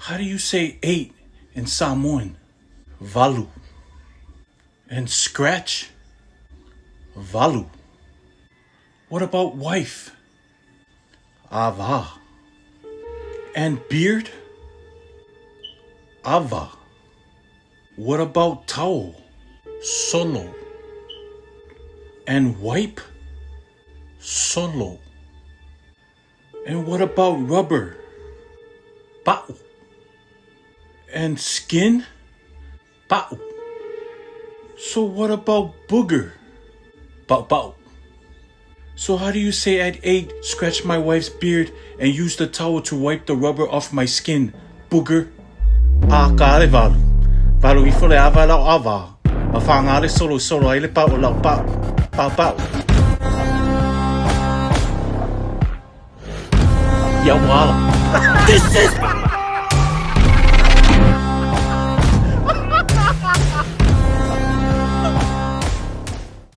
How do you say 8 in Samoan? Valu. And scratch? Valu. What about wife? Ava. And beard? Ava. What about towel? Solo. And wipe? Solo. And what about rubber? Pau. And skin? Pau. So what about booger? Pau pau. So how do you say I'd 8, scratch my wife's beard, and use the towel to wipe the rubber off my skin? Booger? Kare valu. Valu I fole ava lau ava. Mawhangare solo ai le pau lau pau. Pau pau. Ia wala. This is